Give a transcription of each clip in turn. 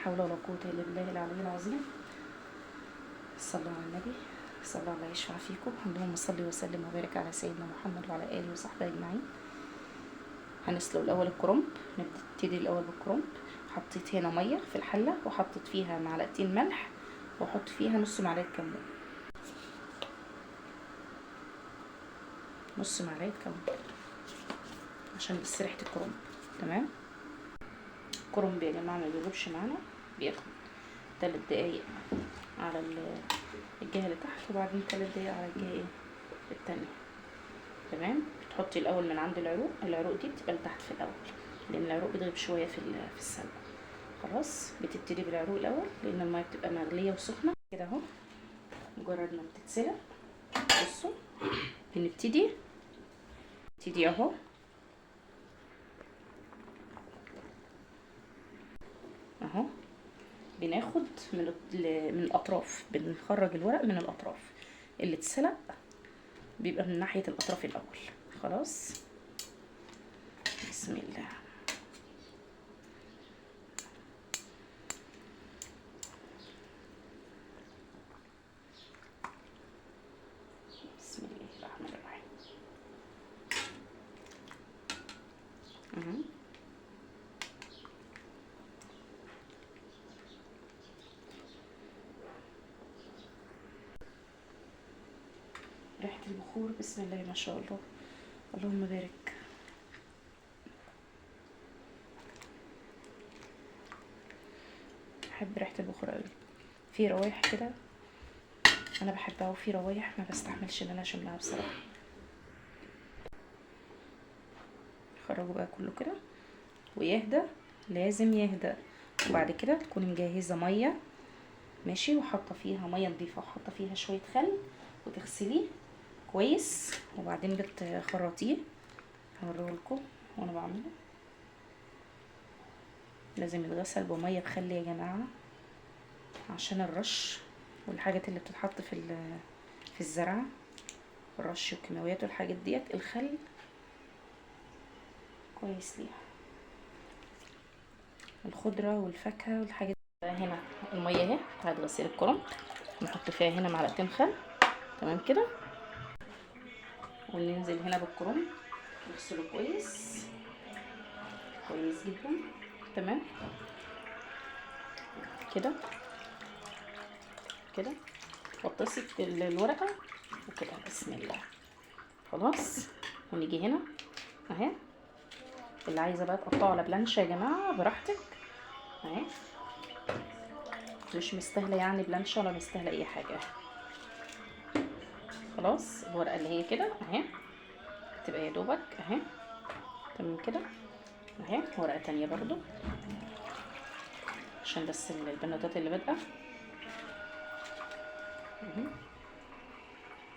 حول ولا قوة الا بالله العلي العظيم. صلوا على النبي صلى الله يشفع فيكم. اللهم صل وسلم وبارك على سيدنا محمد وعلى اله وصحبه اجمعين. هنسلق الاول الكرنب، نبتدي الاول بالكرنب. حطيت هنا ميه في الحله وحطيت فيها معلقتين ملح واحط فيها نص معلقه كمون، نص معلقه كمون عشان بس ريحه الكرنب. تمام. الكرنب يا جماعه ما بيغيبش معانا، بياخد 3 دقايق على الجهه اللي تحت وبعدين 3 دقايق على الجهه التانية. تمام. بتحطي الاول من عند العروق دي بتبقى لتحت في الاول لان العروق بتغيب شويه في السلق. خلاص بتبتدي بالعروق الاول لان الميه بتبقى مغليه وسخنه كده اهو. مجرد ما بتتسلق بصوا بنبتدي اهو بناخد من الاطراف، بنخرج الورق من الاطراف. اللي اتسلق بيبقى من ناحيه الاطراف الاول. خلاص بسم الله. بسم الله الرحمن الرحيم. ريحة البخور بسم الله ما شاء الله، اللهم بارك. بحب ريحة البخور قوي، في روايح كده انا بحبها وفي روايح ما بستحملش ان انا اشمها بصراحة. خرجوا بقى كله كده ويهدى، لازم يهدى. وبعد كده تكوني مجهزة مية ماشي وحاطة فيها مية نضيفة وحاطة فيها شوية خل وتغسليه كويس وبعدين بتخرطيه. هوريهولكم وانا بعمله. لازم يتغسل بميه بخل يا جماعه عشان الرش والحاجات اللي بتتحط في الزرع، الرش والكيماويات والحاجات ديت. الخل كويس ليها، الخضره والفاكهه والحاجات. هنا الميه اهي بتاعت غسيل الكرنب، نحط فيها هنا معلقتين خل. تمام كده. وننزل هنا بالكرنب نغسله كويس جدا. تمام كده واتصل الورقه وكده بسم الله. خلاص ونيجي هنا اهي. اللي عايزه بقى تقطعه على بلانشه يا جماعه براحتك اهي، مش مستاهله يعني بلانشه ولا مستاهله اي حاجه. خلاص الورقه اللي هي كده اهي تبقى يا دوبك اهي. تمام كده اهي. ورقه تانية برضو عشان بس البنوتات اللي بادئه.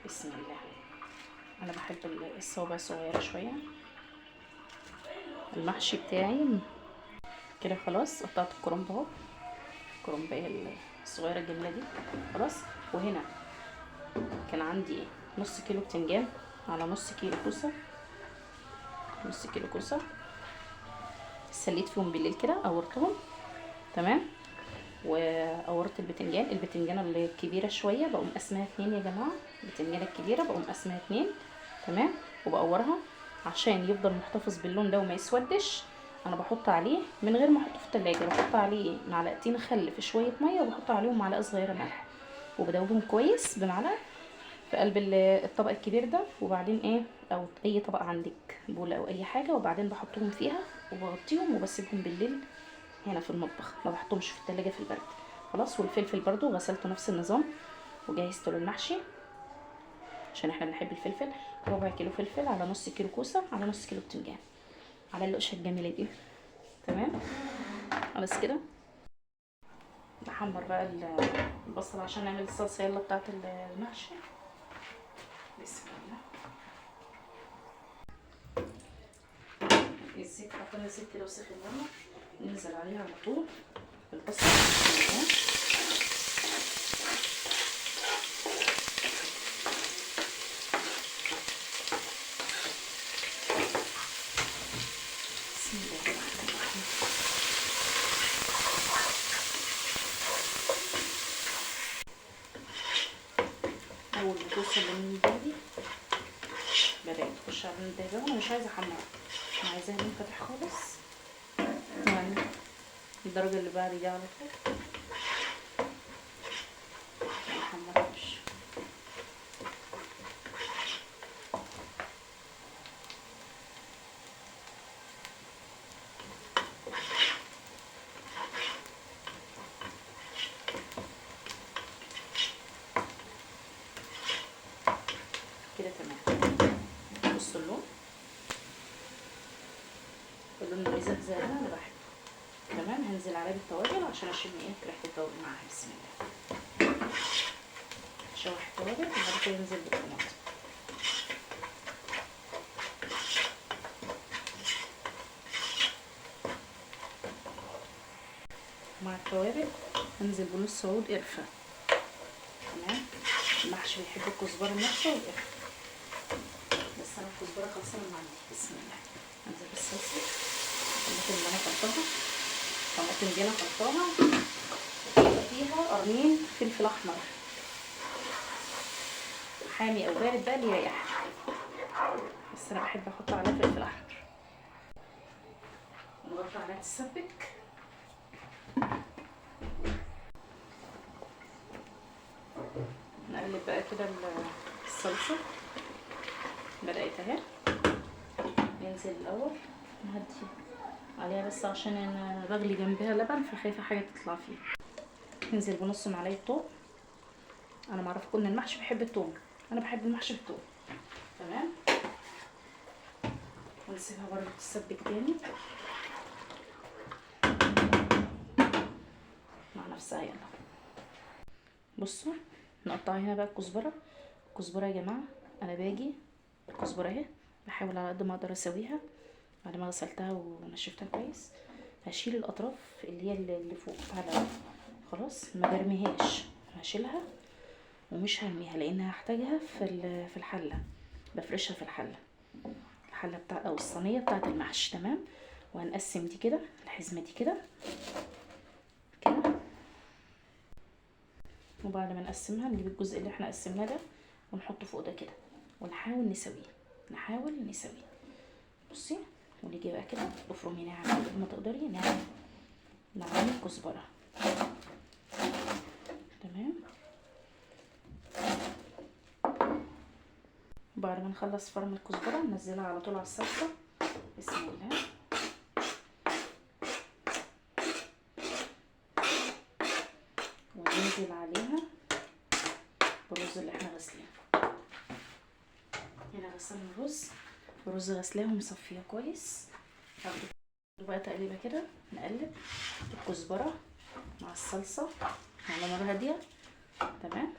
بسم الله. انا بحب الصوابع صغيره شويه. المحشي بتاعي كده خلاص. قطعت الكرنب اهو، الكرنبايه الصغيره الجميله دي. خلاص. وهنا كان عندي نص كيلو بتنجان على نص كيلو كوسه، نص كيلو كوسه سليت فيهم بالليل كده قورتهم. تمام. وقورت البتنجانه اللي كبيره شويه بقوم قسمها 2 يا جماعه. البتنجانه الكبيره بقوم قسمها 2. تمام. وبقورها عشان يفضل محتفظ باللون ده وما يسودش. انا بحط عليه من غير ما احطه في التلاجة، بحط عليه معلقتين خل في شويه ميه وبحط عليهم معلقه صغيره ملح وبدوبهم كويس بمعلقه في قلب الطبق الكبير ده. وبعدين ايه او اي طبق عندك بوله او اي حاجه، وبعدين بحطهم فيها وبغطيهم وبسيبهم بالليل هنا في المطبخ، ما بحطهمش في التلاجة في البرد. خلاص. والفلفل برضو غسلته نفس النظام وجهزته للمحشي عشان احنا بنحب الفلفل. ربع كيلو فلفل على نص كيلو كوسه على نص كيلو بتنجان على اللقشه الجميله دي. تمام. خلاص كده. نحمر بقى البصل عشان نعمل الصلصه يلا بتاعت المحشي. بسم الله. الزيت حطينا زيت كده وسخن يلا ننزل عليها على طول البصل. بسم الله الرحمن الرحيم. تخش على الدجاج. انا مش عايزه احمرها، انا عايزاها لون فاتح خالص يعني الدرجه اللي بعد دي على طول. ما احمرهاش. كده تمام. بصوا اللون المزهزه ده انا بحبه. تمام. هنزل عليه بالتوابل عشان اشم ريحه التوابل معاها. بسم الله. شوح التوابل وبعد كده ننزل بالطماطم. مع التوابل هنزل بنص عود قرفه. تمام. المحشي بيحب الكزبره الناشفه والقرفه، بس انا الكزبره خلصانه من عندي. بسم الله. هنزل بالصلصه. الطماطم اللي انا خلطاها، الطماطم دي انا خلطاها فيها قرنين فلفل احمر حامي او بارد بقى اللي يريح، بس انا بحب احط عليه فلفل احمر. نغطي عليها تتسبك. نقلب بقى كده الصلصه. بدأت اهي. ننزل الاول نهدي عليها بس عشان انا بغلي جنبها لبن فخايفه حاجه تطلع فيه. ننزل بنص معلقه توم. انا معرفه كل المحشي بيحب التوم، انا بحب المحشي بالتوم. تمام. ونسيبها برضه تتسبك تاني مع نفسها. يلا بصوا نقطع هنا بقى الكزبره. الكزبره يا جماعه انا باجي الكزبره اهي بحاول على قد ما اقدر اسويها بعد ما غسلتها ونشفتها كويس. هشيل الاطراف اللي هي اللي فوق بتاع خلاص، ما برميهاش، هشيلها ومش هرميها لانها هحتاجها في الحله. بفرشها في الحله بتاع او الصينيه بتاعه المحشي. تمام. وهنقسم دي كده، الحزمه دي كده كده، وبعد ما نقسمها نجيب الجزء اللي احنا قسمناه ده ونحطه فوق ده كده ونحاول نسويه. بصي ونيجي بقى كده افرمي ناعم قد ما تقدري، نعم الكزبره. تمام. بعد ما نخلص فرم الكزبره ننزلها على طول على الصلصه. بسم الله. وننزل عليها بالرز اللي احنا غسلينه. هنا غسلنا الرز غسلاه ومصفيه كويس. هاخده بقى تقليبه كده، نقلب الكزبره مع الصلصه على نار هاديه. تمام.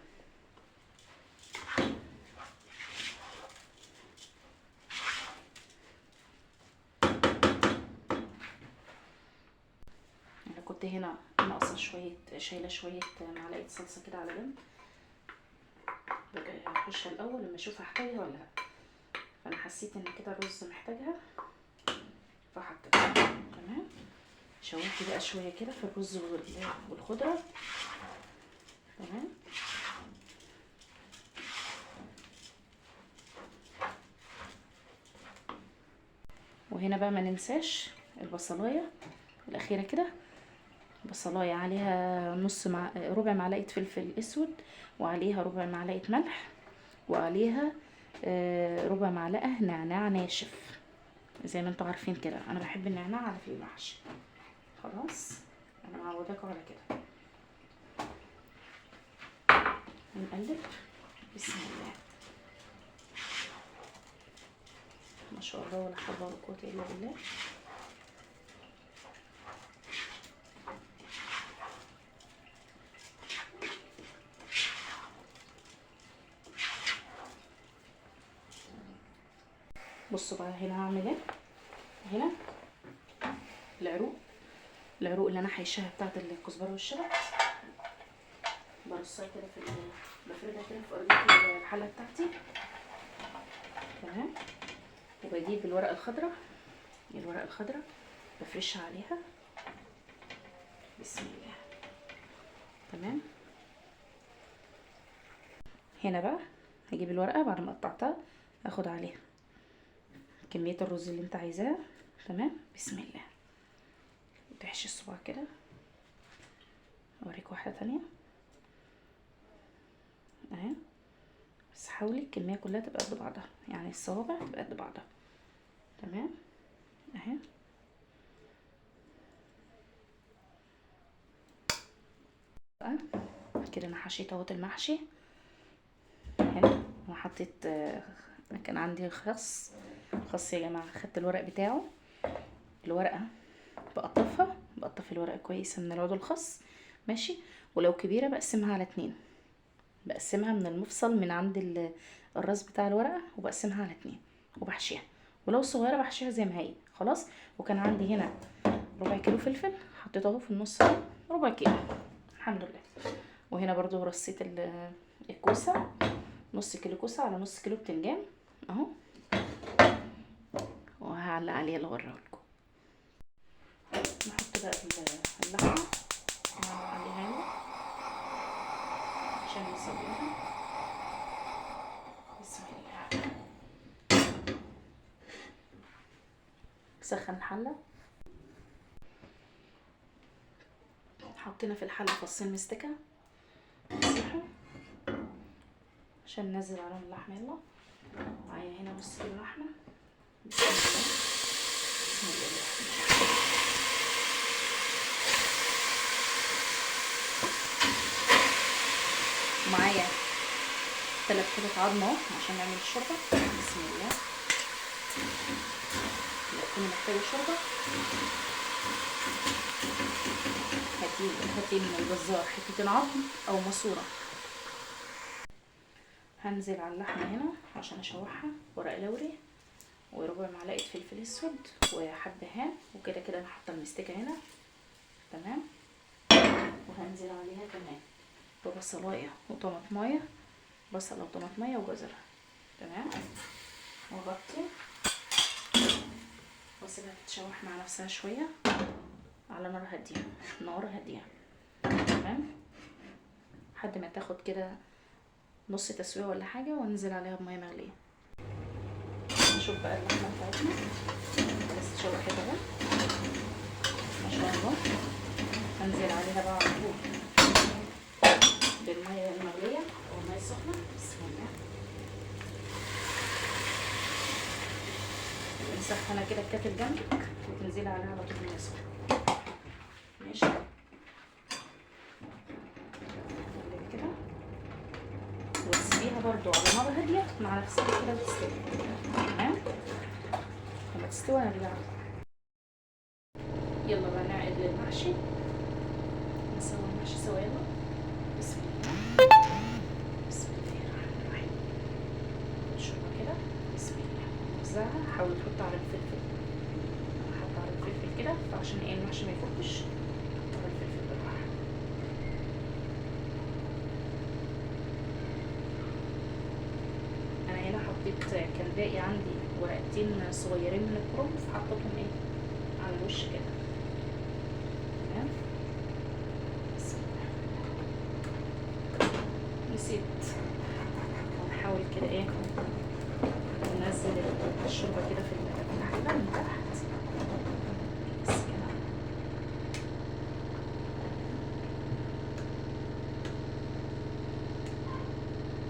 انا كنت هنا ناقصه شايله شويه معلقه صلصه كده على جنب، هخشها الاول لما اشوف هحتاجها ولا لا. فانا حسيت ان كده الرز محتاجها فحطيتها. تمام. شوحت بقى شويه كده في الرز والخضره. تمام. وهنا بقى ما ننساش البصلايه الاخيره كده. بصلايه عليها ربع معلقه فلفل اسود، وعليها ربع معلقه ملح، وعليها ربع معلقه نعناع ناشف. زي ما انتوا عارفين كده انا بحب النعناع على في المحشي. خلاص انا معوداكم على كده. نقلب. بسم الله. ما شاء الله ولا حول ولا قوه الا بالله. بصوا بقى هنا هعمل ايه. هنا العروق اللي انا حيشاها بتاعت الكزبره والشبت برصها كده بفردها كده في ارضيه الحله بتاعتي. تمام. وبجيب الورقه الخضراء بفرشها عليها. بسم الله. تمام. هنا بقى هجيب الورقه بعد ما قطعتها اخد عليها كمية الرز اللي انت عايزاها. تمام، بسم الله. تحشي الصباع كده. اوريك واحدة تانية اهي، بس حاولي الكمية كلها تبقى قد بعضها، يعني الصوابع تبقى قد بعضها. تمام اهي. بقى كده انا حشيت اهوت المحشي هنا. انا حطيت كان عندي خس يا جماعه. خدت الورق بتاعه، الورقه بقطف الورقه كويس من العود الخس ماشي. ولو كبيره بقسمها على 2، بقسمها من المفصل من عند الراس بتاع الورقه، وبقسمها على 2 وبحشيها. ولو صغيره بحشيها زي ما هي خلاص. وكان عندي هنا ربع كيلو فلفل، حطيته اهو في النص اهو، ربع كيلو الحمد لله. وهنا برضو رصيت الكوسه، نص كيلو كوسه على نص كيلو بتنجان اهو. وهعلق عليه اللي اوريهولكم. نحط بقى اللحمه نعلق عليها هنا عشان نسويها. بسم الله. سخن الحله، حطينا في الحله فصين مستكه يسيحوا عشان ننزل عليهم اللحمه. يلا معايا هنا نص كيلو لحمه. بسم الله. بسم الله. معايا 3 قطع عظمه اهو عشان نعمل الشوربه. بسم الله. لو تكوني محتاجه شوربه هاتي من الجزار حتتين عظم او ماسوره. هنزل على اللحمه هنا عشان اشوحها، ورق لوري وربع معلقه فلفل اسود وحبهان. وكده كده انا حاطه المستكه هنا تمام. وهنزل عليها كمان ببصلايه وطماطمايه، بصله وطماطمايه وجزر تمام. واغطي واسيبها تتشوح مع نفسها شويه على نار هاديه تمام، لحد ما تاخد كده نص تسويه ولا حاجه، وانزل عليها بميه مغليه. نشوف بقى اللحمه بتاعتنا بس اتشوحت اهو ما شاء الله. هنزل عليها بقى على طول بالميه المغليه او الميه السخنه. بسم الله. مسخنه كده الكاتل جنبك وتنزلي عليها على طول ميه سخنه ماشي. كده وتسيبيها برضو على نار هاديه مع نفسها كده وتستوي تمام. لما تستوي هنرجع. يلا بقى نعقد للمحشي، نسوي المحشي سوا. يلا بسم الله. بسم الله الرحمن الرحيم. الشوربه كده بسم الله نوزعها. حاولي تحطي على الفلفل، انا حاطه على الفلفل كده فعشان ايه المحشي ما يفكش. على الفلفل بالراحه. انا هنا حطيت كان باقي عندي ورقتين صغيرين من الكرنب فحطيتهم ايه على الوش كده تمام. نسيت. هنحاول كده ايه ننزل الشوربه كده في الحله من تحت بس كده.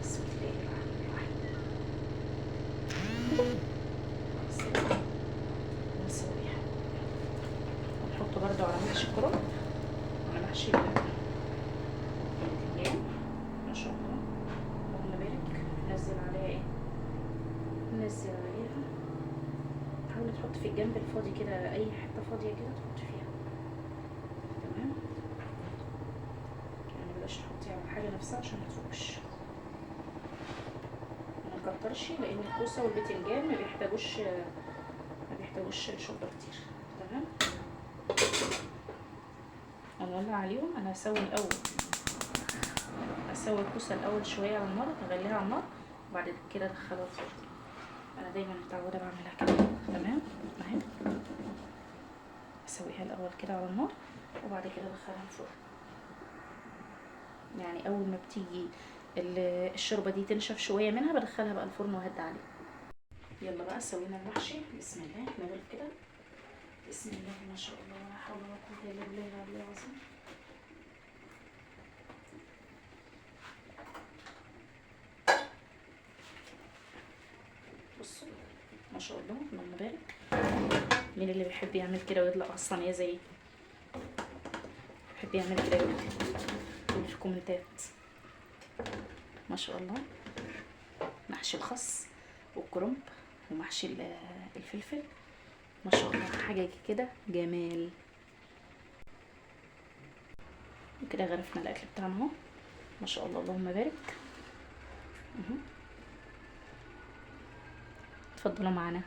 بسم الله الرحمن الرحيم. نسويها ونحط برضو على محشي الكرنب على محشي البتنجان ما شاء الله. اللهم بارك. ننزل عليها ايه، ننزل عليها. حاولي تحطي في الجنب الفاضي كده اي حته فاضيه كده تحطي فيها تمام. يعني بلاش تحطي على الحاجه نفسها عشان ما تفوقش. ما نكترش لان الكوسه والبتنجان ما بيحتاجوش شوربه كتير تمام. هنولع عليهم. انا هسوي الكوسه الاول شويه على النار، اغليها على النار وبعد كده ادخلها الفرن. انا دايما متعوده بعملها كده تمام اهي. اسويها الاول كده على النار وبعد كده ادخلها الفرن. يعني اول ما بتيجي الشوربه دي تنشف شويه منها بدخلها بقى الفرن وهدي عليه. يلا بقى سوينا المحشي. بسم الله نغرف كده. بسم الله ما شاء الله، لا حول ولا قوة الا بالله العلي العظيم. بصوا ما شاء الله، اللهم بارك. مين اللي بيحب يعمل كده ويطلع اصلا يا زي بيحب يعمل كده يقول في الكومنتات. ما شاء الله. محشي الخس والكرنب ومحشي الفلفل، ما شاء الله حاجه كده جمال. وكده غرفنا الاكل بتاعنا اهو، ما شاء الله اللهم بارك. اتفضلوا معانا.